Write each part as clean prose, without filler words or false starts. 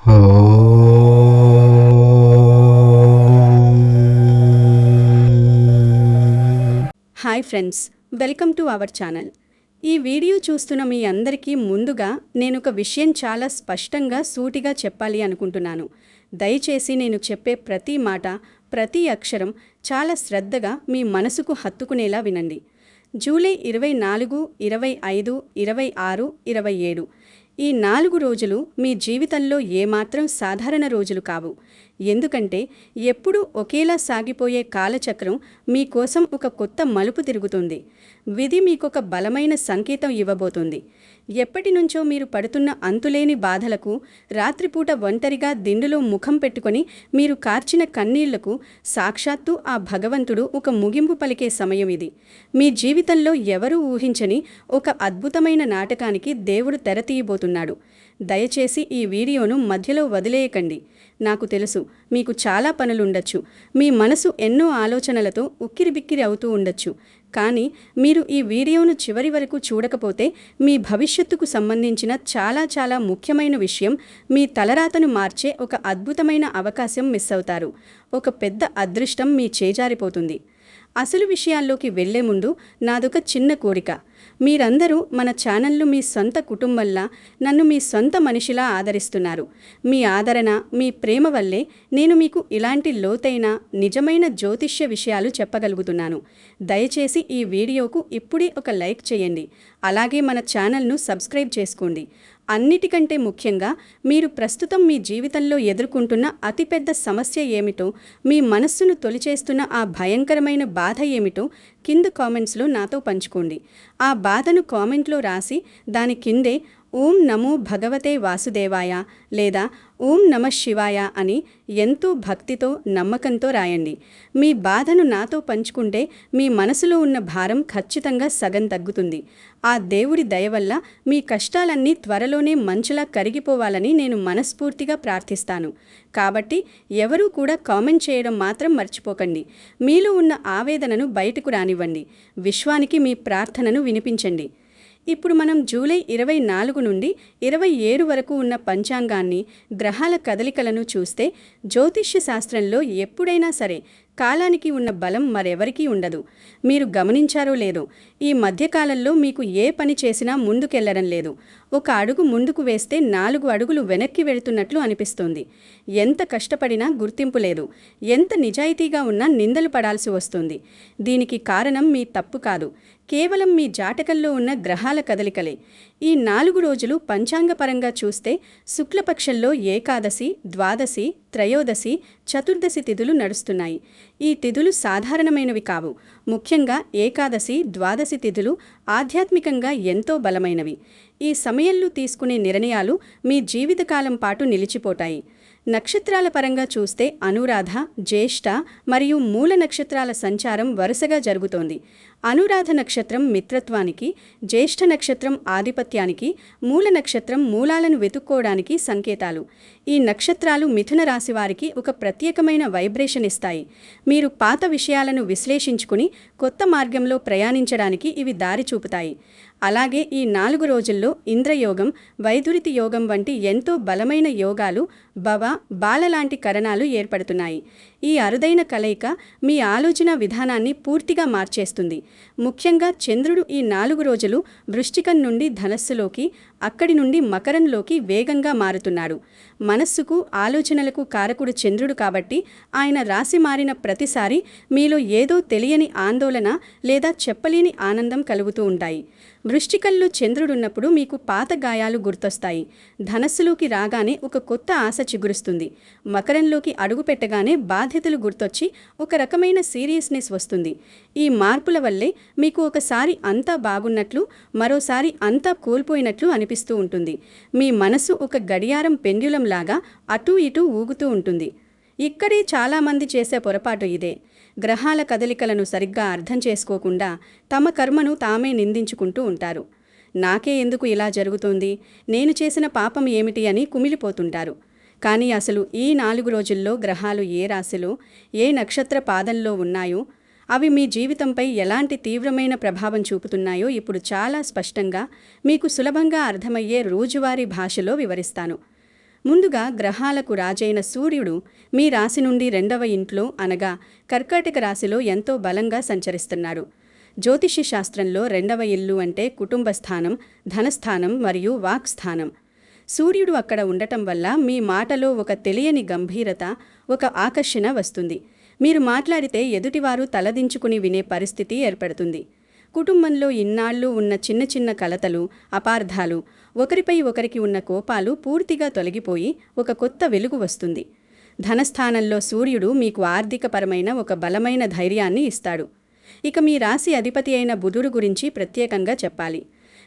Hi friends, welcome to our channel. ఈ video చూస్తున్న మీ అందరికీ ముందుగా నేనొక విషయం చాలా స్పష్టంగా సూటిగా చెప్పాలి అనుకుంటున్నాను. దయచేసి నేను చెప్పే ప్రతి మాట, ప్రతి అక్షరం చాలా శ్రద్ధగా మీ మనసుకు హత్తుకునేలా వినండి. జూలై 24, 25, 26, 27 ఈ 4 రోజులు మీ జీవితంలో ఏమాత్రం సాధారణ రోజులు కావు. ఎందుకంటే ఎప్పుడూ ఒకేలా సాగిపోయే కాలచక్రం మీకోసం ఒక కొత్త మలుపు తిరుగుతుంది. విధి మీకొక బలమైన సంకేతం ఇవ్వబోతుంది. ఎప్పటి నుంచో మీరు పడుతున్న అంతులేని బాధలకు, రాత్రిపూట ఒంటరిగా దిండులో ముఖం పెట్టుకొని మీరు కార్చిన కన్నీళ్లకు సాక్షాత్తు ఆ భగవంతుడు ఒక ముగింపు పలికే సమయం ఇది. మీ జీవితంలో ఎవరూ ఊహించని ఒక అద్భుతమైన నాటకానికి దేవుడు తెరతీయబోతున్నాడు. దయచేసి ఈ వీడియోను మధ్యలో వదిలేయకండి. నాకు తెలుసు, మీకు చాలా పనులుండొచ్చు. మీ మనసు ఎన్నో ఆలోచనలతో ఉక్కిరిబిక్కిరి అవుతూ ఉండొచ్చు. కానీ మీరు ఈ వీడియోను చివరి వరకు చూడకపోతే మీ భవిష్యత్తుకు సంబంధించిన చాలా ముఖ్యమైన విషయం, మీ తలరాతను మార్చే ఒక అద్భుతమైన అవకాశం మిస్ అవుతారు. ఒక పెద్ద అదృష్టం మీ చేజారిపోతుంది. అసలు విషయాల్లోకి వెళ్లే ముందు నాదొక చిన్న కోరిక. మీరందరూ మన ఛానల్ను మీ సొంత కుటుంబంలా, నన్ను మీ సొంత మనిషిలా ఆదరిస్తున్నారు. మీ ఆదరణ, మీ ప్రేమ వల్లే నేను మీకు ఇలాంటి లోతైన, నిజమైన జ్యోతిష్య విషయాలు చెప్పగలుగుతున్నాను. దయచేసి ఈ వీడియోకు ఇప్పుడే ఒక లైక్ చేయండి. అలాగే మన ఛానల్ను సబ్స్క్రైబ్ చేసుకోండి. అన్నిటికంటే ముఖ్యంగా మీరు ప్రస్తుతం మీ జీవితంలో ఎదుర్కొంటున్న అతిపెద్ద సమస్య ఏమిటో, మీ మనస్సును తొలిచేస్తున్న ఆ భయంకరమైన బాధ ఏమిటో కింద కామెంట్స్లో నాతో పంచుకోండి. ఆ బాధను కామెంట్లో రాసి దాని కిందే ఓం నమో భగవతే వాసుదేవాయ లేదా ఓం నమః శివాయ అని ఎంతో భక్తితో, నమ్మకంతో రాయండి. మీ బాధను నాతో పంచుకుంటే మీ మనసులో ఉన్న భారం ఖచ్చితంగా సగం తగ్గుతుంది. ఆ దేవుడి దయ వల్ల మీ కష్టాలన్నీ త్వరలోనే మంచులా కరిగిపోవాలని నేను మనస్ఫూర్తిగా ప్రార్థిస్తాను. కాబట్టి ఎవరూ కూడా కామెంట్ చేయడం మాత్రం మర్చిపోకండి. మీలో ఉన్న ఆవేదనను బయటకు రానివ్వండి. విశ్వానికి మీ ప్రార్థనను వినిపించండి. ఇప్పుడు మనం జూలై 24 నుండి 27 వరకు ఉన్న పంచాంగాన్ని, గ్రహాల కదలికలను చూస్తే జ్యోతిష్య శాస్త్రంలో ఎప్పుడైనా సరే కాలానికి ఉన్న బలం మరెవరికీ ఉండదు. మీరు గమనించారో లేదో, ఈ మధ్యకాలంలో మీకు ఏ పని చేసినా ముందుకెళ్లడం లేదు. ఒక అడుగు ముందుకు వేస్తే 4 అడుగులు వెనక్కి వెళుతున్నట్లు అనిపిస్తోంది. ఎంత కష్టపడినా గుర్తింపు లేదు. ఎంత నిజాయితీగా ఉన్నా నిందలు పడాల్సి వస్తుంది. దీనికి కారణం మీ తప్పు కాదు, కేవలం మీ జాతకంలో ఉన్న గ్రహాల కదలికలే. ఈ 4 రోజులు పంచాంగపరంగా చూస్తే శుక్లపక్షంలో ఏకాదశి, ద్వాదశి, త్రయోదశి, చతుర్దశి తిథులు నడుస్తున్నాయి. ఈ తిథులు సాధారణమైనవి కావు. ముఖ్యంగా ఏకాదశి, ద్వాదశి తిథులు ఆధ్యాత్మికంగా ఎంతో బలమైనవి. ఈ సమయంలో తీసుకునే నిర్ణయాలు మీ జీవితకాలం పాటు నిలిచిపోతాయి. నక్షత్రాల పరంగా చూస్తే అనురాధ, జ్యేష్ఠ మరియు మూల నక్షత్రాల సంచారం వరుసగా జరుగుతోంది. అనురాధ నక్షత్రం మిత్రత్వానికి, జ్యేష్ఠ నక్షత్రం ఆధిపత్యానికి, మూల నక్షత్రం మూలాలను వెతుక్కోవడానికి సంకేతాలు. ఈ నక్షత్రాలు మిథున రాశి వారికి ఒక ప్రత్యేకమైన వైబ్రేషన్ ఇస్తాయి. మీరు పాత విషయాలను విశ్లేషించుకుని కొత్త మార్గంలో ప్రయాణించడానికి ఇవి దారి చూపుతాయి. అలాగే ఈ 4 రోజుల్లో ఇంద్రయోగం, వైదురితి యోగం వంటి ఎంతో బలమైన యోగాలు, బాల లాంటి కరణాలు ఏర్పడుతున్నాయి. ఈ అరుదైన కలయిక మీ ఆలోచన విధానాన్ని పూర్తిగా మార్చేస్తుంది. ముఖ్యంగా చంద్రుడు ఈ 4 రోజులు వృశ్చికం నుండి ధనస్సులోకి, అక్కడి నుండి మకరంలోకి వేగంగా మారుతున్నాడు. మనస్సుకు, ఆలోచనలకు కారకుడు చంద్రుడు కాబట్టి ఆయన రాశి మారిన ప్రతిసారి మీలో ఏదో తెలియని ఆందోళన లేదా చెప్పలేని ఆనందం కలుగుతూ ఉంటాయి. వృశ్చికంలో చంద్రుడున్నప్పుడు మీకు పాత గాయాలు గుర్తొస్తాయి. ధనస్సులోకి రాగానే ఒక కొత్త ఆశ చిగురుస్తుంది. మకరంలోకి అడుగు పెట్టగానే బాధ్యతలు గుర్తొచ్చి ఒక రకమైన సీరియస్నెస్ వస్తుంది. ఈ మార్పుల వల్లే మీకు ఒకసారి అంతా బాగున్నట్లు, మరోసారి అంతా కోల్పోయినట్లు అనిపిస్తూ ఉంటుంది. మీ మనసు ఒక గడియారం పెండ్యులం లాగా అటూ ఇటూ ఊగుతూ ఉంటుంది. ఇక్కడే చాలామంది చేసే పొరపాటు ఇదే. గ్రహాల కదలికలను సరిగ్గా అర్థం చేసుకోకుండా తమ కర్మను తామే నిందించుకుంటూ ఉంటారు. నాకే ఎందుకు ఇలా జరుగుతోంది, నేను చేసిన పాపం ఏమిటి అని కుమిలిపోతుంటారు. కానీ అసలు ఈ 4 రోజుల్లో గ్రహాలు ఏ రాశిలో, ఏ నక్షత్ర పాదంలో ఉన్నాయో, అవి మీ జీవితంపై ఎలాంటి తీవ్రమైన ప్రభావం చూపుతున్నాయో ఇప్పుడు చాలా స్పష్టంగా మీకు సులభంగా అర్థమయ్యే రోజువారీ భాషలో వివరిస్తాను. ముందుగా గ్రహాలకు రాజైన సూర్యుడు మీ రాశి నుండి 2వ ఇంట్లో అనగా కర్కాటక రాశిలో ఎంతో బలంగా సంచరిస్తున్నాడు. జ్యోతిష్య శాస్త్రంలో 2వ ఇల్లు అంటే కుటుంబ స్థానం, ధనస్థానం మరియు వాక్ స్థానం. సూర్యుడు అక్కడ ఉండటం వల్ల మీ మాటలో ఒక తెలియని గంభీరత, ఒక ఆకర్షణ వస్తుంది. మీరు మాట్లాడితే ఎదుటివారు తలదించుకుని వినే పరిస్థితి ఏర్పడుతుంది. కుటుంబంలో ఇన్నాళ్ళు ఉన్న చిన్న చిన్న కలతలు, అపార్థాలు, ఒకరిపై ఒకరికి ఉన్న కోపాలు పూర్తిగా తొలగిపోయి ఒక కొత్త వెలుగు వస్తుంది. ధనస్థానంలో సూర్యుడు మీకు ఆర్థికపరమైన ఒక బలమైన ధైర్యాన్ని ఇస్తాడు. ఇక మీ రాశి అధిపతి అయిన బుధుడు గురించి ప్రత్యేకంగా చెప్పాలి.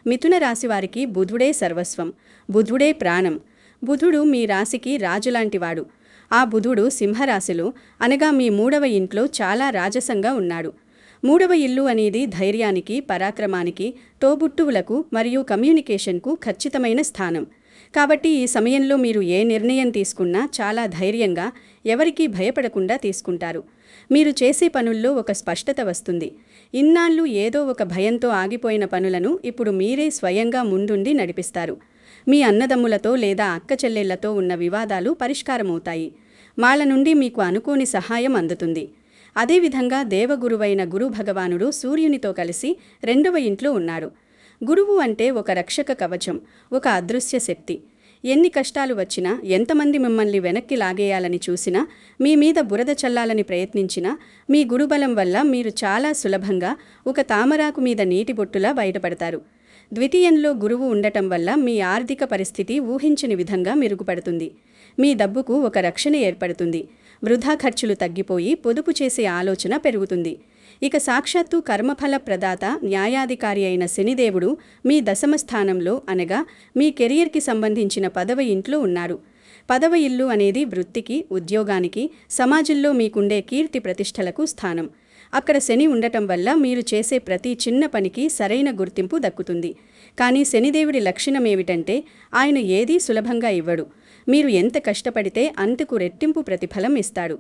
మిథున రాశి వారికి బుధుడే సర్వస్వం, బుధుడే ప్రాణం. బుధుడు మీ రాశికి రాజులాంటివాడు. ఆ బుధుడు సింహరాశిలో అనగా మీ 3వ ఇంట్లో చాలా రాజసంగా ఉన్నాడు. 3వ ఇల్లు అనేది ధైర్యానికి, పరాక్రమానికి, తోబుట్టువులకు మరియు కమ్యూనికేషన్కు ఖచ్చితమైన స్థానం. కాబట్టి ఈ సమయంలో మీరు ఏ నిర్ణయం తీసుకున్నా చాలా ధైర్యంగా, ఎవరికీ భయపడకుండా తీసుకుంటారు. మీరు చేసే పనుల్లో ఒక స్పష్టత వస్తుంది. ఇన్నాళ్ళు ఏదో ఒక భయంతో ఆగిపోయిన పనులను ఇప్పుడు మీరే స్వయంగా ముందుండి నడిపిస్తారు. మీ అన్నదమ్ములతో లేదా అక్కచెల్లెళ్లతో ఉన్న వివాదాలు పరిష్కారమవుతాయి. వాళ్ళ నుండి మీకు అనుకోని సహాయం అందుతుంది. అదేవిధంగా దేవగురువైన గురు భగవానుడు సూర్యునితో కలిసి 2వ ఇంట్లో ఉన్నాడు. గురువు అంటే ఒక రక్షక కవచం, ఒక అదృశ్య శక్తి. ఎన్ని కష్టాలు వచ్చినా, ఎంతమంది మిమ్మల్ని వెనక్కి లాగేయాలని చూసినా, మీ మీద బురద చల్లాలని ప్రయత్నించినా, మీ గురుబలం వల్ల మీరు చాలా సులభంగా ఒక తామరాకు మీద నీటి బొట్టులా బయటపడతారు. ద్వితీయంలో గురువు ఉండటం వల్ల మీ ఆర్థిక పరిస్థితి ఊహించని విధంగా మెరుగుపడుతుంది. మీ డబ్బుకు ఒక రక్షణ ఏర్పడుతుంది. వృధా ఖర్చులు తగ్గిపోయి పొదుపు చేసే ఆలోచన పెరుగుతుంది. ఇక సాక్షాత్తు కర్మఫల ప్రదాత, న్యాయాధికారి అయిన శనిదేవుడు మీ 10వ స్థానంలో అనగా మీ కెరియర్కి సంబంధించిన 10వ ఇంట్లో ఉన్నాడు. 10వ ఇల్లు అనేది వృత్తికి, ఉద్యోగానికి, సమాజంలో మీకుండే కీర్తి ప్రతిష్టలకు స్థానం. అక్కడ శని ఉండటం వల్ల మీరు చేసే ప్రతి చిన్న పనికి సరైన గుర్తింపు దక్కుతుంది. కానీ శనిదేవుడి లక్షణమేమిటంటే ఆయన ఏదీ సులభంగా ఇవ్వడు. మీరు ఎంత కష్టపడితే అంతకు రెట్టింపు ప్రతిఫలం ఇస్తాడు.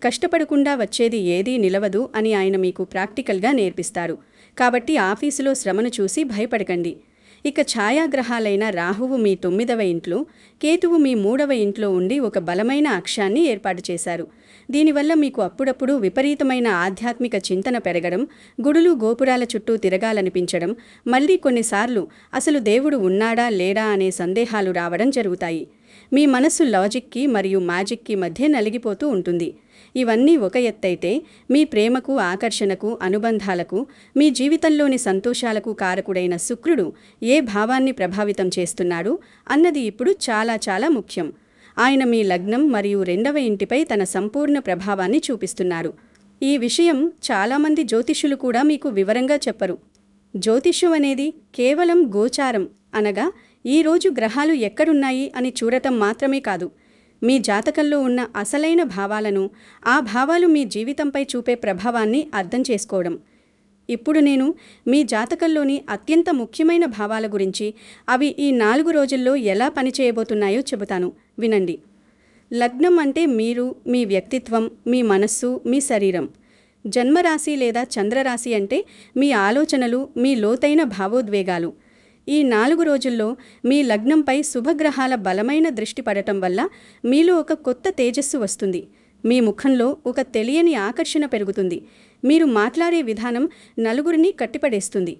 కష్టపడకుండా వచ్చేది ఏదీ నిలవదు అని ఆయన మీకు ప్రాక్టికల్గా నేర్పిస్తారు. కాబట్టి ఆఫీసులో శ్రమను చూసి భయపడకండి. ఇక ఛాయాగ్రహాలైన రాహువు మీ 9వ ఇంట్లో, కేతువు మీ 3వ ఇంట్లో ఉండి ఒక బలమైన అక్షాన్ని ఏర్పాటు చేశారు. దీనివల్ల మీకు అప్పుడప్పుడు విపరీతమైన ఆధ్యాత్మిక చింతన పెరగడం, గుడులు గోపురాల చుట్టూ తిరగాలనిపించడం, మళ్ళీ కొన్నిసార్లు అసలు దేవుడు ఉన్నాడా లేడా అనే సందేహాలు రావడం జరుగుతాయి. మీ మనస్సు లాజిక్కి మరియు మ్యాజిక్కి మధ్య నలిగిపోతూ ఉంటుంది. ఇవన్నీ ఒక ఎత్తైతే మీ ప్రేమకు, ఆకర్షణకు, అనుబంధాలకు, మీ జీవితంలోని సంతోషాలకు కారకుడైన శుక్రుడు ఏ భావాన్ని ప్రభావితం చేస్తున్నాడు అన్నది ఇప్పుడు చాలా చాలా ముఖ్యం. ఆయన మీ లగ్నం మరియు 2వ ఇంటిపై తన సంపూర్ణ ప్రభావాన్ని చూపిస్తున్నారు. ఈ విషయం చాలామంది జ్యోతిష్యులు కూడా మీకు వివరంగా చెప్పరు. జ్యోతిష్యం అనేది కేవలం గోచారం అనగా ఈరోజు గ్రహాలు ఎక్కడున్నాయి అని చూడటం మాత్రమే కాదు, మీ జాతకంలో ఉన్న అసలైన భావాలను, ఆ భావాలు మీ జీవితంపై చూపే ప్రభావాన్ని అర్థం చేసుకోవడం. ఇప్పుడు నేను మీ జాతకంలోని అత్యంత ముఖ్యమైన భావాల గురించి, అవి ఈ 4 రోజుల్లో ఎలా పనిచేయబోతున్నాయో చెబుతాను, వినండి. లగ్నం అంటే మీరు, మీ వ్యక్తిత్వం, మీ మనస్సు, మీ శరీరం. జన్మరాశి లేదా చంద్రరాశి అంటే మీ ఆలోచనలు, మీ లోతైన భావోద్వేగాలు. ఈ 4 రోజుల్లో మీ లగ్నంపై శుభగ్రహాల బలమైన దృష్టి పడటం వల్ల మీలో ఒక కొత్త తేజస్సు వస్తుంది. మీ ముఖంలో ఒక తెలియని ఆకర్షణ పెరుగుతుంది. మీరు మాట్లాడే విధానం నలుగురిని కట్టిపడేస్తుంది.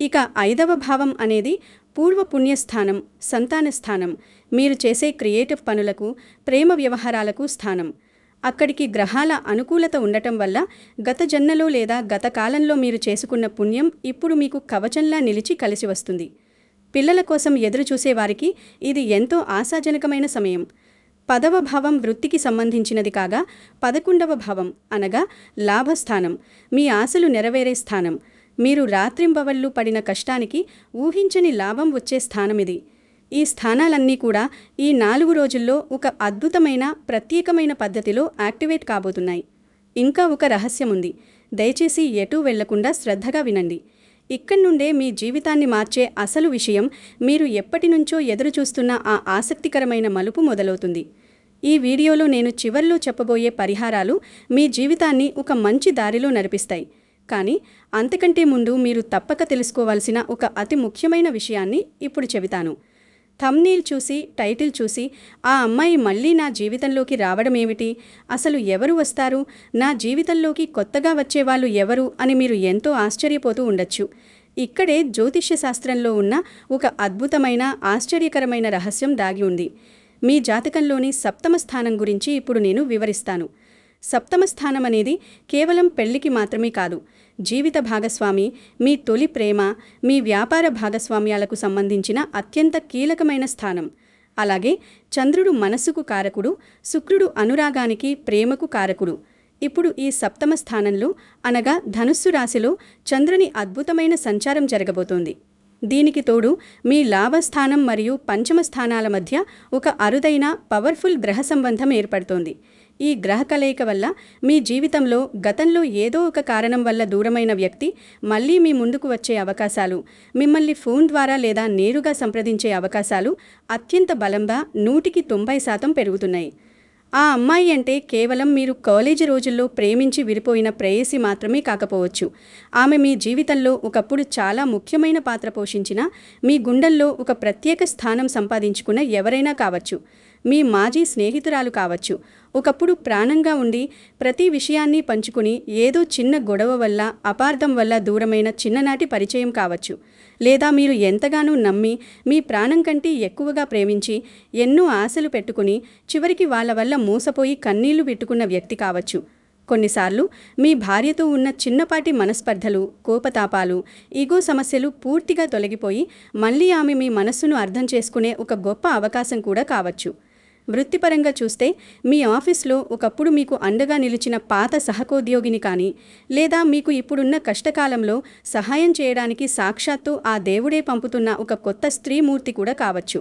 ఇక 5వ భావం అనేది పూర్వ పుణ్యస్థానం, సంతాన స్థానం. మీరు చేసే క్రియేటివ్ పనులకు, ప్రేమ వ్యవహారాలకు స్థానం. అక్కడికి గ్రహాల అనుకూలత ఉండటం వల్ల గత జన్మలో లేదా గత కాలంలో మీరు చేసుకున్న పుణ్యం ఇప్పుడు మీకు కవచంలా నిలిచి కలిసి వస్తుంది. పిల్లల కోసం ఎదురుచూసేవారికి ఇది ఎంతో ఆశాజనకమైన సమయం. 10వ భావం వృత్తికి సంబంధించినది కాగా 11వ భావం అనగా లాభస్థానం, మీ ఆశలు నెరవేరే స్థానం. మీరు రాత్రింబవళ్ళు పడిన కష్టానికి ఊహించని లాభం వచ్చే స్థానమిది. ఈ స్థానాలన్నీ కూడా ఈ 4 రోజుల్లో ఒక అద్భుతమైన, ప్రత్యేకమైన పద్ధతిలో యాక్టివేట్ కాబోతున్నాయి. ఇంకా ఒక రహస్యముంది. దయచేసి ఎటూ వెళ్లకుండా శ్రద్ధగా వినండి. ఇక్కడి నుండే మీ జీవితాన్ని మార్చే అసలు విషయం, మీరు ఎప్పటినుంచో ఎదురుచూస్తున్న ఆ ఆసక్తికరమైన మలుపు మొదలవుతుంది. ఈ వీడియోలో నేను చివర్లో చెప్పబోయే పరిహారాలు మీ జీవితాన్ని ఒక మంచి దారిలో నడిపిస్తాయి. కానీ అంతకంటే ముందు మీరు తప్పక తెలుసుకోవాల్సిన ఒక అతి ముఖ్యమైన విషయాన్ని ఇప్పుడు చెబుతాను. థంబ్నెయిల్ చూసి, టైటిల్ చూసి, ఆ అమ్మాయి మళ్ళీ నా జీవితంలోకి రావడం ఏమిటి? అసలు ఎవరు వస్తారు? నా జీవితంలోకి కొత్తగా వచ్చేవాళ్ళు ఎవరు అని మీరు ఎంతో ఆశ్చర్యపోతూ ఉండొచ్చు. ఇక్కడే జ్యోతిష్య శాస్త్రంలో ఉన్న ఒక అద్భుతమైన, ఆశ్చర్యకరమైన రహస్యం దాగి ఉంది. మీ జాతకంలోని సప్తమ స్థానం గురించి ఇప్పుడు నేను వివరిస్తాను. సప్తమ స్థానం అనేది కేవలం పెళ్లికి మాత్రమే కాదు, జీవిత భాగస్వామి, మీ తొలి ప్రేమ, మీ వ్యాపార భాగస్వామ్యాలకు సంబంధించిన అత్యంత కీలకమైన స్థానం. అలాగే చంద్రుడు మనస్సుకు కారకుడు, శుక్రుడు అనురాగానికి, ప్రేమకు కారకుడు. ఇప్పుడు ఈ సప్తమ స్థానంలో అనగా ధనుస్సు రాశిలో చంద్రుని అద్భుతమైన సంచారం జరగబోతోంది. దీనికి తోడు మీ లాభస్థానం మరియు పంచమ స్థానాల మధ్య ఒక అరుదైన పవర్ఫుల్ గ్రహ సంబంధం ఏర్పడుతోంది. ఈ గ్రహ కలయిక వల్ల మీ జీవితంలో గతంలో ఏదో ఒక కారణం వల్ల దూరమైన వ్యక్తి మళ్ళీ మీ ముందుకు వచ్చే అవకాశాలు, మిమ్మల్ని ఫోన్ ద్వారా లేదా నేరుగా సంప్రదించే అవకాశాలు అత్యంత బలంగా 190% పెరుగుతున్నాయి. ఆ అమ్మాయి అంటే కేవలం మీరు కాలేజీ రోజుల్లో ప్రేమించి విడిపోయిన ప్రేయసి మాత్రమే కాకపోవచ్చు. ఆమె మీ జీవితంలో ఒకప్పుడు చాలా ముఖ్యమైన పాత్ర పోషించిన, మీ గుండెల్లో ఒక ప్రత్యేక స్థానం సంపాదించుకున్న ఎవరైనా కావచ్చు. మీ మాజీ స్నేహితురాలు కావచ్చు. ఒకప్పుడు ప్రాణంగా ఉండి ప్రతి విషయాన్ని పంచుకుని ఏదో చిన్న గొడవ వల్ల, అపార్థం వల్ల దూరమైన చిన్ననాటి పరిచయం కావచ్చు. లేదా మీరు ఎంతగానో నమ్మి, మీ ప్రాణం కంటే ఎక్కువగా ప్రేమించి, ఎన్నో ఆశలు పెట్టుకుని చివరికి వాళ్ళ వల్ల మోసపోయి కన్నీళ్లు పెట్టుకున్న వ్యక్తి కావచ్చు. కొన్నిసార్లు మీ భార్యతో ఉన్న చిన్నపాటి మనస్పర్ధలు, కోపతాపాలు, ఈగో సమస్యలు పూర్తిగా తొలగిపోయి మళ్ళీ ఆమె మీ మనస్సును అర్థం చేసుకునే ఒక గొప్ప అవకాశం కూడా కావచ్చు. వృత్తిపరంగా చూస్తే మీ ఆఫీస్లో ఒకప్పుడు మీకు అండగా నిలిచిన పాత సహోద్యోగిని కానీ, లేదా మీకు ఇప్పుడున్న కష్టకాలంలో సహాయం చేయడానికి సాక్షాత్తు ఆ దేవుడే పంపుతున్న ఒక కొత్త స్త్రీమూర్తి కూడా కావచ్చు.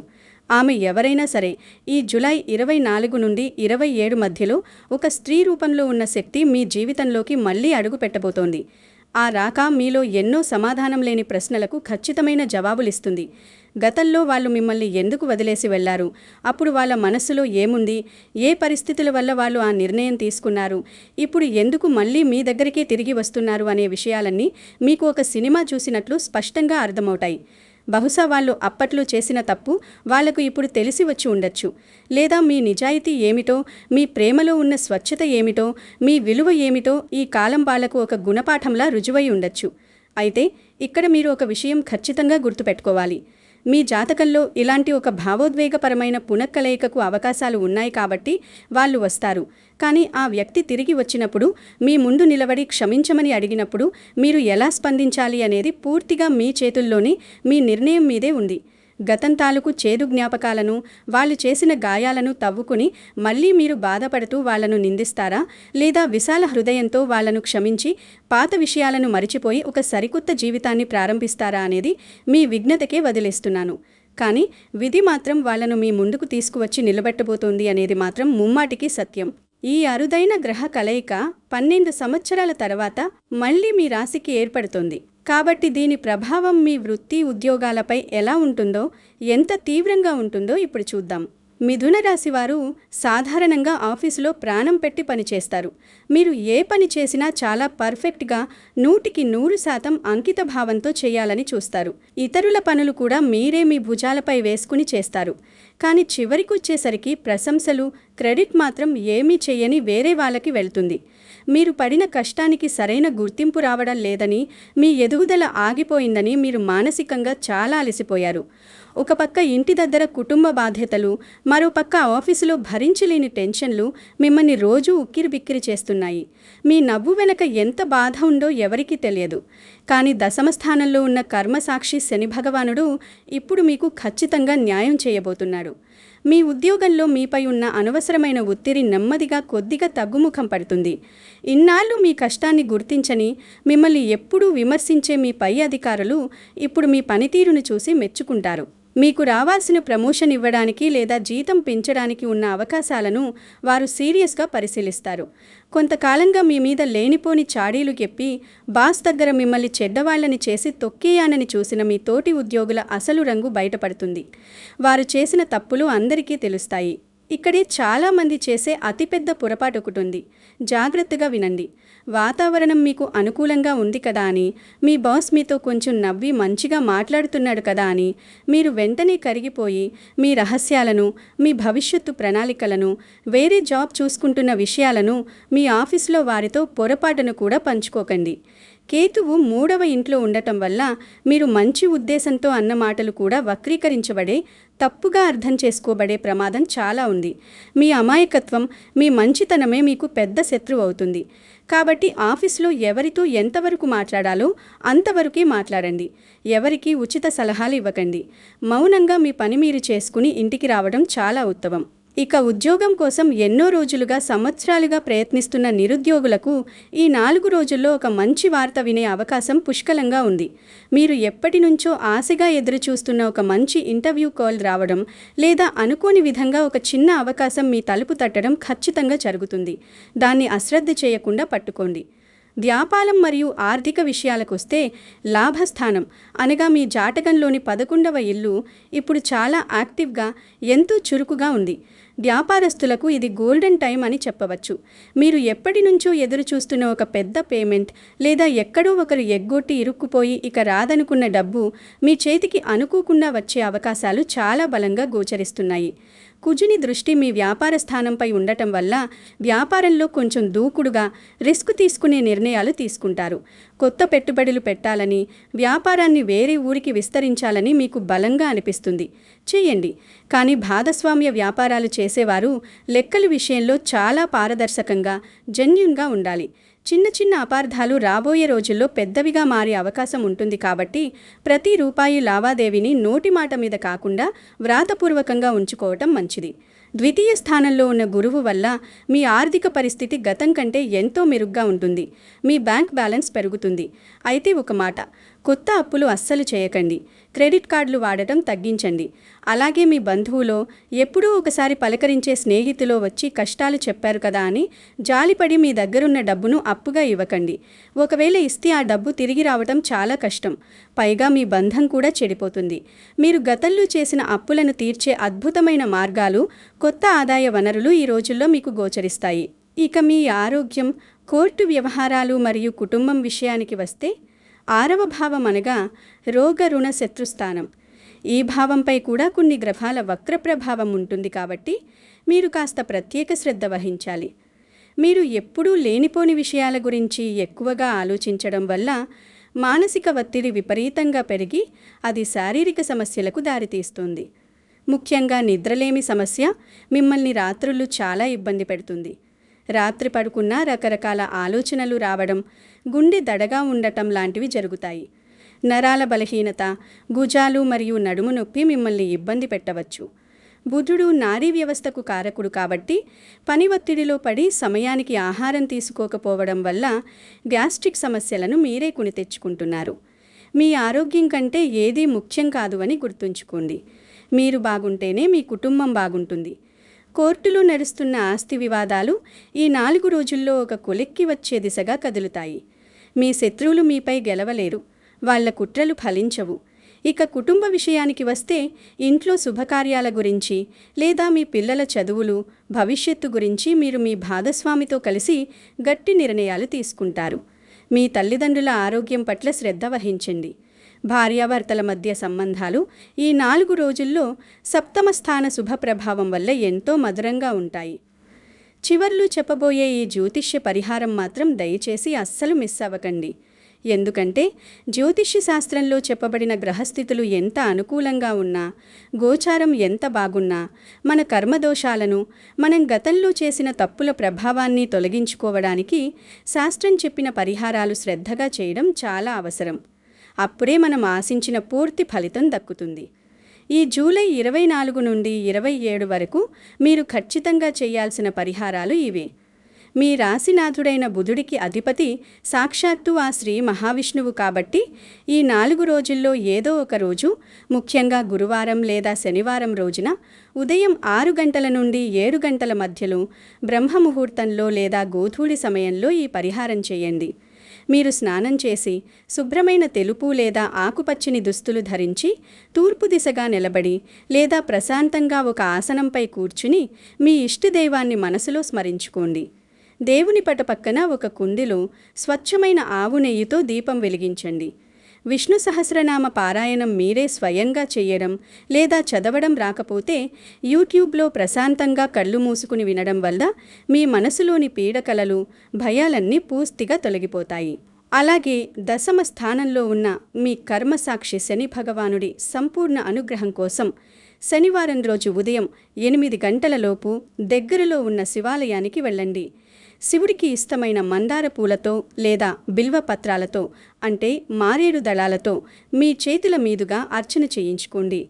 ఆమె ఎవరైనా సరే, ఈ జూలై 24 నుండి 27 మధ్యలో ఒక స్త్రీ రూపంలో ఉన్న శక్తి మీ జీవితంలోకి మళ్ళీ అడుగు పెట్టబోతోంది. ఆ రాక మీలో ఎన్నో సమాధానం లేని ప్రశ్నలకు ఖచ్చితమైన జవాబులిస్తుంది. గతంలో వాళ్ళు మిమ్మల్ని ఎందుకు వదిలేసి వెళ్లారు? అప్పుడు వాళ్ళ మనస్సులో ఏముంది? ఏ పరిస్థితుల వల్ల వాళ్ళు ఆ నిర్ణయం తీసుకున్నారు? ఇప్పుడు ఎందుకు మళ్ళీ మీ దగ్గరికే తిరిగి వస్తున్నారు అనే విషయాలన్నీ మీకు ఒక సినిమా చూసినట్లు స్పష్టంగా అర్థమవుతాయి. బహుశా వాళ్ళు అప్పట్లో చేసిన తప్పు వాళ్లకు ఇప్పుడు తెలిసి వచ్చి ఉండొచ్చు. లేదా మీ నిజాయితీ ఏమిటో, మీ ప్రేమలో ఉన్న స్వచ్ఛత ఏమిటో, మీ విలువ ఏమిటో ఈ కాలం వాళ్లకు ఒక గుణపాఠంలా రుజువై ఉండొచ్చు. అయితే ఇక్కడ మీరు ఒక విషయం ఖచ్చితంగా గుర్తుపెట్టుకోవాలి. మీ జాతకంలో ఇలాంటి ఒక భావోద్వేగపరమైన పునఃకలయికకు అవకాశాలు ఉన్నాయి కాబట్టి వాళ్ళు వస్తారు. కానీ ఆ వ్యక్తి తిరిగి వచ్చినప్పుడు, మీ ముందు నిలబడి క్షమించమని అడిగినప్పుడు మీరు ఎలా స్పందించాలి అనేది పూర్తిగా మీ చేతుల్లోనే, మీ నిర్ణయం మీదే ఉంది. గతం తాలూకు చేదు జ్ఞాపకాలను, వాళ్ళు చేసిన గాయాలను తవ్వుకుని మళ్ళీ మీరు బాధపడుతూ వాళ్లను నిందిస్తారా? లేదా విశాల హృదయంతో వాళ్లను క్షమించి పాత విషయాలను మరిచిపోయి ఒక సరికొత్త జీవితాన్ని ప్రారంభిస్తారా అనేది మీ విఘ్నతకే వదిలేస్తున్నాను. కానీ విధి మాత్రం వాళ్లను మీ ముందుకు తీసుకువచ్చి నిలబెట్టబోతోంది అనేది మాత్రం ముమ్మాటికి సత్యం. ఈ అరుదైన గ్రహ కలయిక 12 సంవత్సరాల తర్వాత మళ్ళీ మీ రాశికి ఏర్పడుతుంది. కాబట్టి దీని ప్రభావం మీ వృత్తి, ఉద్యోగాలపై ఎలా ఉంటుందో, ఎంత తీవ్రంగా ఉంటుందో ఇప్పుడు చూద్దాం. మిథున రాశి వారు సాధారణంగా ఆఫీసులో ప్రాణం పెట్టి పనిచేస్తారు. మీరు ఏ పని చేసినా చాలా పర్ఫెక్ట్గా 100% అంకిత భావంతో చేయాలని చూస్తారు. ఇతరుల పనులు కూడా మీరే మీ భుజాలపై వేసుకుని చేస్తారు. కానీ చివరికి వచ్చేసరికి ప్రశంసలు, క్రెడిట్ మాత్రం ఏమీ చేయని వేరే వాళ్ళకి వెళ్తుంది. మీరు పడిన కష్టానికి సరైన గుర్తింపు రావడం లేదని, మీ ఎదుగుదల ఆగిపోయిందని మీరు మానసికంగా చాలా అలసిపోయారు. ఒక పక్క ఇంటి దగ్గర కుటుంబ బాధ్యతలు, మరో పక్క ఆఫీసులో భరించలేని టెన్షన్లు మిమ్మల్ని రోజూ ఉక్కిరిబిక్కిరి చేస్తున్నాయి. మీ నవ్వు వెనక ఎంత బాధ ఉందో ఎవరికీ తెలియదు. కానీ దశమస్థానంలో ఉన్న కర్మసాక్షి శని భగవానుడు ఇప్పుడు మీకు ఖచ్చితంగా న్యాయం చేయబోతున్నాడు. మీ ఉద్యోగంలో మీపై ఉన్న అనవసరమైన ఒత్తిడి నెమ్మదిగా కొద్దిగా తగ్గుముఖం పడుతుంది. ఇన్నాళ్ళు మీ కష్టాన్ని గుర్తించని, మిమ్మల్ని ఎప్పుడూ విమర్శించే మీ పై అధికారులు ఇప్పుడు మీ పనితీరును చూసి మెచ్చుకుంటారు. మీకు రావాల్సిన ప్రమోషన్ ఇవ్వడానికి లేదా జీతం పెంచడానికి ఉన్న అవకాశాలను వారు సీరియస్గా పరిశీలిస్తారు. కొంతకాలంగా మీ మీద లేనిపోని చాడీలు చెప్పి బాస్ దగ్గర మిమ్మల్ని చెడ్డవాళ్లని చేసి తొక్కేయానని చూసిన మీ తోటి ఉద్యోగుల అసలు రంగు బయటపడుతుంది. వారు చేసిన తప్పులు అందరికీ తెలుస్తాయి. ఇక్కడే చాలామంది చేసే అతిపెద్ద పొరపాటు ఒకటి ఉంది. జాగ్రత్తగా వినండి. వాతావరణం మీకు అనుకూలంగా ఉంది కదా అని, మీ బాస్ మీతో కొంచెం నవ్వి మంచిగా మాట్లాడుతున్నాడు కదా అని మీరు వెంటనే కరిగిపోయి మీ రహస్యాలను, మీ భవిష్యత్తు ప్రణాళికలను, వేరే జాబ్ చూసుకుంటున్న విషయాలను మీ ఆఫీసులో వారితో పొరపాటును కూడా పంచుకోకండి. కేతువు 3వ ఇంట్లో ఉండటం వల్ల మీరు మంచి ఉద్దేశంతో అన్న మాటలు కూడా వక్రీకరించబడే, తప్పుగా అర్థం చేసుకోబడే ప్రమాదం చాలా ఉంది. మీ అమాయకత్వం, మీ మంచితనమే మీకు పెద్ద శత్రువు అవుతుంది. కాబట్టి ఆఫీసులో ఎవరితో ఎంతవరకు మాట్లాడాలో అంతవరకే మాట్లాడండి. ఎవరికీ ఉచిత సలహాలు ఇవ్వకండి. మౌనంగా మీ పని మీరు చేసుకుని ఇంటికి రావడం చాలా ఉత్తమం. ఇక ఉద్యోగం కోసం ఎన్నో రోజులుగా, సంవత్సరాలుగా ప్రయత్నిస్తున్న నిరుద్యోగులకు ఈ 4 రోజుల్లో ఒక మంచి వార్త వినే అవకాశం పుష్కలంగా ఉంది. మీరు ఎప్పటి నుంచో ఆశగా ఎదురుచూస్తున్న ఒక మంచి ఇంటర్వ్యూ కాల్ రావడం, లేదా అనుకోని విధంగా ఒక చిన్న అవకాశం మీ తలుపు తట్టడం ఖచ్చితంగా జరుగుతుంది. దాన్ని అశ్రద్ధ చేయకుండా పట్టుకోండి. వ్యాపారం మరియు ఆర్థిక విషయాలకొస్తే లాభస్థానం అనగా మీ జాతకంలోని 11వ ఇల్లు ఇప్పుడు చాలా యాక్టివ్గా, ఎంతో చురుకుగా ఉంది. వ్యాపారస్తులకు ఇది గోల్డెన్ టైం అని చెప్పవచ్చు. మీరు ఎప్పటి నుంచో ఎదురు చూస్తున్న ఒక పెద్ద పేమెంట్, లేదా ఎక్కడో ఒకరు ఎగ్గొట్టి ఇరుక్కుపోయి ఇక రాదనుకున్న డబ్బు మీ చేతికి అనుకోకుండా వచ్చే అవకాశాలు చాలా బలంగా గోచరిస్తున్నాయి. కుజుని దృష్టి మీ వ్యాపార స్థానంపై ఉండటం వల్ల వ్యాపారంలో కొంచెం దూకుడుగా, రిస్క్ తీసుకునే నిర్ణయాలు తీసుకుంటారు. కొత్త పెట్టుబడులు పెట్టాలని, వ్యాపారాన్ని వేరే ఊరికి విస్తరించాలని మీకు బలంగా అనిపిస్తుంది. చేయండి. కానీ భాగస్వామ్య వ్యాపారాలు చేసేవారు లెక్కల విషయంలో చాలా పారదర్శకంగా, జెన్యూన్గా ఉండాలి. చిన్న చిన్న అపార్థాలు రాబోయే రోజుల్లో పెద్దవిగా మారే అవకాశం ఉంటుంది. కాబట్టి ప్రతి రూపాయి లావాదేవీని నోటి మాట మీద కాకుండా వ్రాతపూర్వకంగా ఉంచుకోవటం మంచిది. ద్వితీయ స్థానంలో ఉన్న గురువు వల్ల మీ ఆర్థిక పరిస్థితి గతం కంటే ఎంతో మెరుగ్గా ఉంటుంది. మీ బ్యాంక్ బ్యాలెన్స్ పెరుగుతుంది. అయితే ఒక మాట, కొత్త అప్పులు అస్సలు చేయకండి. క్రెడిట్ కార్డులు వాడటం తగ్గించండి. అలాగే మీ బంధువులో, ఎప్పుడూ ఒకసారి పలకరించే స్నేహితులో వచ్చి కష్టాలు చెప్పారు కదా అని జాలిపడి మీ దగ్గరున్న డబ్బును అప్పుగా ఇవ్వకండి. ఒకవేళ ఇస్తే ఆ డబ్బు తిరిగి రావటం చాలా కష్టం. పైగా మీ బంధం కూడా చెడిపోతుంది. మీరు గతంలో చేసిన అప్పులను తీర్చే అద్భుతమైన మార్గాలు, కొత్త ఆదాయ వనరులు ఈ రోజుల్లో మీకు గోచరిస్తాయి. ఇక మీ ఆరోగ్యం, కోర్టు వ్యవహారాలు మరియు కుటుంబం విషయానికి వస్తే 6వ భావం అనగా రోగ రుణ శత్రుస్థానం. ఈ భావంపై కూడా కొన్ని గ్రహాల వక్ర ప్రభావం ఉంటుంది. కాబట్టి మీరు కాస్త ప్రత్యేక శ్రద్ధ వహించాలి. మీరు ఎప్పుడూ లేనిపోని విషయాల గురించి ఎక్కువగా ఆలోచించడం వల్ల మానసిక ఒత్తిడి విపరీతంగా పెరిగి అది శారీరక సమస్యలకు దారితీస్తుంది. ముఖ్యంగా నిద్రలేమి సమస్య మిమ్మల్ని రాత్రులు చాలా ఇబ్బంది పెడుతుంది. రాత్రి పడుకున్నా రకరకాల ఆలోచనలు రావడం, గుండె దడగా ఉండటం లాంటివి జరుగుతాయి. నరాల బలహీనత, భుజాలు మరియు నడుము నొప్పి మిమ్మల్ని ఇబ్బంది పెట్టవచ్చు. బుధుడు నాడీ వ్యవస్థకు కారకుడు కాబట్టి పని ఒత్తిడిలో పడి సమయానికి ఆహారం తీసుకోకపోవడం వల్ల గ్యాస్ట్రిక్ సమస్యలను మీరే కొని తెచ్చుకుంటున్నారు. మీ ఆరోగ్యం కంటే ఏదీ ముఖ్యం కాదు అని గుర్తుంచుకోండి. మీరు బాగుంటేనే మీ కుటుంబం బాగుంటుంది. కోర్టులో నడుస్తున్న ఆస్తి వివాదాలు ఈ 4 రోజుల్లో ఒక కొలిక్కి వచ్చే దిశగా కదులుతాయి. మీ శత్రువులు మీపై గెలవలేరు. వాళ్ల కుట్రలు ఫలించవు. ఇక కుటుంబ విషయానికి వస్తే ఇంట్లో శుభకార్యాల గురించి, లేదా మీ పిల్లల చదువులు, భవిష్యత్తు గురించి మీరు మీ భాగస్వామితో కలిసి గట్టి నిర్ణయాలు తీసుకుంటారు. మీ తల్లిదండ్రుల ఆరోగ్యం పట్ల శ్రద్ధ వహించండి. భార్యాభర్తల మధ్య సంబంధాలు ఈ 4 రోజుల్లో 7వ స్థాన శుభ ప్రభావం వల్ల ఎంతో మధురంగా ఉంటాయి. చివర్లు చెప్పబోయే ఈ జ్యోతిష్య పరిహారం మాత్రం దయచేసి అస్సలు మిస్ అవ్వకండి. ఎందుకంటే జ్యోతిష్య శాస్త్రంలో చెప్పబడిన గ్రహస్థితులు ఎంత అనుకూలంగా ఉన్నా, గోచారం ఎంత బాగున్నా, మన కర్మదోషాలను, మనం గతంలో చేసిన తప్పుల ప్రభావాన్ని తొలగించుకోవడానికి శాస్త్రం చెప్పిన పరిహారాలు శ్రద్ధగా చేయడం చాలా అవసరం. అప్పుడే మనం ఆశించిన పూర్తి ఫలితం దక్కుతుంది. ఈ జూలై 24 నుండి 27 వరకు మీరు ఖచ్చితంగా చేయాల్సిన పరిహారాలు ఇవే. మీ రాశినాథుడైన బుధుడికి అధిపతి సాక్షాత్తు ఆ శ్రీ మహావిష్ణువు కాబట్టి ఈ 4 రోజుల్లో ఏదో ఒక రోజు, ముఖ్యంగా గురువారం లేదా శనివారం రోజున ఉదయం 6 గంటల నుండి 7 గంటల మధ్యలో బ్రహ్మముహూర్తంలో లేదా గోధూళి సమయంలో ఈ పరిహారం చేయండి. మీరు స్నానం చేసి శుభ్రమైన తెలుపు లేదా ఆకుపచ్చని దుస్తులు ధరించి తూర్పు దిశగా నిలబడి లేదా ప్రశాంతంగా ఒక ఆసనంపై కూర్చుని మీ ఇష్టదైవాన్ని మనసులో స్మరించుకోండి. దేవుని పట పక్కన ఒక కుందిలో స్వచ్ఛమైన ఆవు నెయ్యితో దీపం వెలిగించండి. విష్ణు సహస్రనామ పారాయణం మీరే స్వయంగా చేయడం లేదా చదవడం రాకపోతే యూట్యూబ్లో ప్రశాంతంగా కళ్ళు మూసుకుని వినడం వల్ల మీ మనసులోని పీడకలలు, భయాలన్నీ పూర్తిగా తొలగిపోతాయి. అలాగే దశమ స్థానంలో ఉన్న మీ కర్మసాక్షి శని భగవానుడి సంపూర్ణ అనుగ్రహం కోసం శనివారం రోజు ఉదయం 8 గంటలలోపు దగ్గరలో ఉన్న శివాలయానికి వెళ్ళండి. శివుడికి ఇష్టమైన మందార పూలతో లేదా బిల్వ పత్రాలతో అంటే మారేడు దళాలతో మీ చేతుల మీదుగా అర్చన చేయించుకోండి.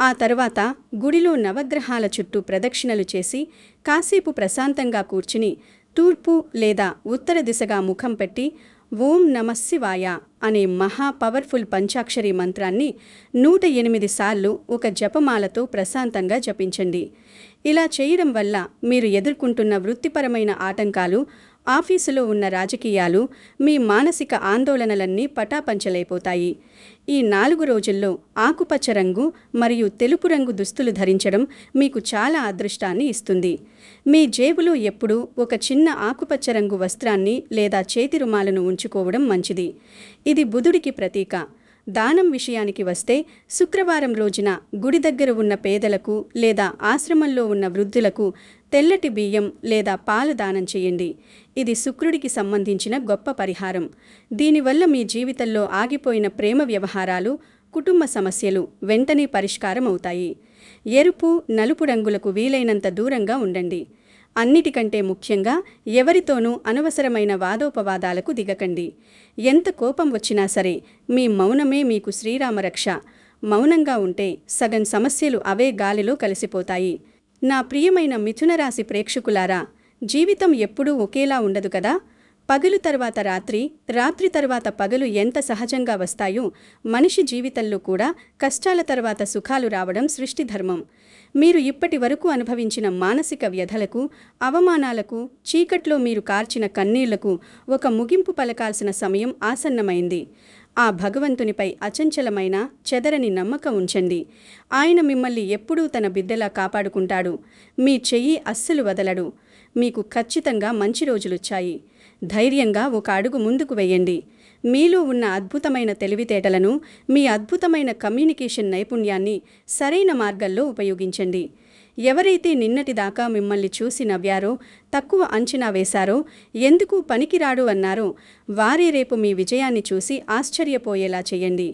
ఆ తర్వాత గుడిలో నవగ్రహాల చుట్టూ ప్రదక్షిణలు చేసి కాసేపు ప్రశాంతంగా కూర్చుని తూర్పు లేదా ఉత్తర దిశగా ముఖం పెట్టి ఓం నమఃశివాయ అనే మహా పవర్ఫుల్ పంచాక్షరి మంత్రాన్ని 108 సార్లు ఒక జపమాలతో ప్రశాంతంగా జపించండి. ఇలా చేయడం వల్ల మీరు ఎదుర్కొంటున్న వృత్తిపరమైన ఆటంకాలు, ఆఫీసులో ఉన్న రాజకీయాలు, మీ మానసిక ఆందోళనలన్నీ పటాపంచలైపోతాయి. ఈ 4 రోజుల్లో ఆకుపచ్చ రంగు మరియు తెలుపు రంగు దుస్తులు ధరించడం మీకు చాలా అదృష్టాన్ని ఇస్తుంది. మీ జేబులో ఎప్పుడూ ఒక చిన్న ఆకుపచ్చ రంగు వస్త్రాన్ని లేదా చేతి రుమాలను ఉంచుకోవడం మంచిది. ఇది బుధుడికి ప్రతీక. దానం విషయానికి వస్తే శుక్రవారం రోజున గుడి దగ్గర ఉన్న పేదలకు లేదా ఆశ్రమంలో ఉన్న వృద్ధులకు తెల్లటి బియ్యం లేదా పాలు దానం చేయండి. ఇది శుక్రుడికి సంబంధించిన గొప్ప పరిహారం. దీనివల్ల మీ జీవితంలో ఆగిపోయిన ప్రేమ వ్యవహారాలు, కుటుంబ సమస్యలు వెంటనే పరిష్కారం అవుతాయి. ఎరుపు, నలుపు రంగులకు వీలైనంత దూరంగా ఉండండి. అన్నిటికంటే ముఖ్యంగా ఎవరితోనూ అనవసరమైన వాదోపవాదాలకు దిగకండి. ఎంత కోపం వచ్చినా సరే మీ మౌనమే మీకు శ్రీరామరక్ష. మౌనంగా ఉంటే సగం సమస్యలు అవే గాలిలో కలిసిపోతాయి. నా ప్రియమైన మిథునరాశి ప్రేక్షకులారా, జీవితం ఎప్పుడూ ఒకేలా ఉండదు కదా. పగలు తర్వాత రాత్రి, రాత్రి తర్వాత పగలు ఎంత సహజంగా వస్తాయో మనిషి జీవితంలో కూడా కష్టాల తర్వాత సుఖాలు రావడం సృష్టి ధర్మం. మీరు ఇప్పటి వరకు అనుభవించిన మానసిక వ్యధలకు, అవమానాలకు, చీకట్లో మీరు కార్చిన కన్నీళ్లకు ఒక ముగింపు పలకాల్సిన సమయం ఆసన్నమైంది. ఆ భగవంతునిపై అచంచలమైన, చెదరని నమ్మకం ఉంచండి. ఆయన మిమ్మల్ని ఎప్పుడూ తన బిడ్డలా కాపాడుకుంటాడు. మీ చెయ్యి అస్సలు వదలడు. మీకు ఖచ్చితంగా మంచి రోజులొచ్చాయి. ధైర్యంగా ఒక అడుగు ముందుకు వెయ్యండి. మీలో ఉన్న అద్భుతమైన తెలివితేటలను, మీ అద్భుతమైన కమ్యూనికేషన్ నైపుణ్యాన్ని సరైన మార్గంలో ఉపయోగించండి. ఎవరైతే నిన్నటిదాకా మిమ్మల్ని చూసి నవ్వారో, తక్కువ అంచనా వేశారో, ఎందుకు పనికిరాడు అన్నారో వారే రేపు మీ విజయాన్ని చూసి ఆశ్చర్యపోయేలా చేయండి.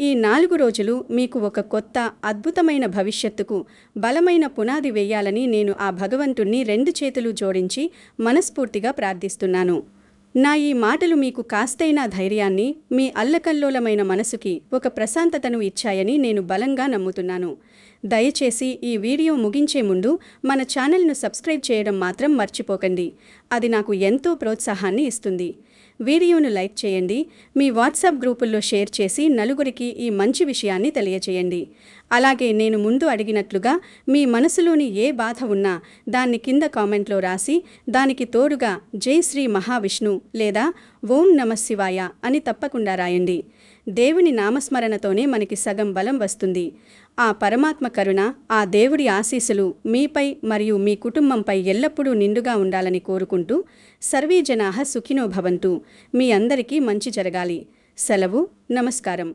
ఈ 4 రోజులు మీకు ఒక కొత్త, అద్భుతమైన భవిష్యత్తుకు బలమైన పునాది వేయాలని నేను ఆ భగవంతుణ్ణి 2 చేతులు జోడించి మనస్ఫూర్తిగా ప్రార్థిస్తున్నాను. నా ఈ మాటలు మీకు కాస్తైనా ధైర్యాన్ని, మీ అల్లకల్లోలమైన మనసుకి ఒక ప్రశాంతతను ఇచ్చాయని నేను బలంగా నమ్ముతున్నాను. దయచేసి ఈ వీడియో ముగించే ముందు మన ఛానల్ను సబ్స్క్రైబ్ చేయడం మాత్రం మర్చిపోకండి. అది నాకు ఎంతో ప్రోత్సాహాన్ని ఇస్తుంది. వీడియోను లైక్ చేయండి. మీ వాట్సాప్ గ్రూపుల్లో షేర్ చేసి నలుగురికి ఈ మంచి విషయాన్ని తెలియచేయండి. అలాగే నేను ముందు అడిగినట్లుగా మీ మనసులోని ఏ బాధ ఉన్నా దాన్ని కింద కామెంట్లో రాసి దానికి తోడుగా జై శ్రీ మహావిష్ణు లేదా ఓం నమఃశివాయ అని తప్పకుండా రాయండి. దేవుని నామస్మరణతోనే మనకి సగం బలం వస్తుంది. ఆ పరమాత్మ కరుణ, ఆ దేవుడి ఆశీస్సులు మీపై మరియు మీ కుటుంబంపై ఎల్లప్పుడూ నిండుగా ఉండాలని కోరుకుంటూ సర్వే జనాః సుఖినో భవంతు. మీ అందరికీ మంచి జరగాలి. సెలవు. నమస్కారం.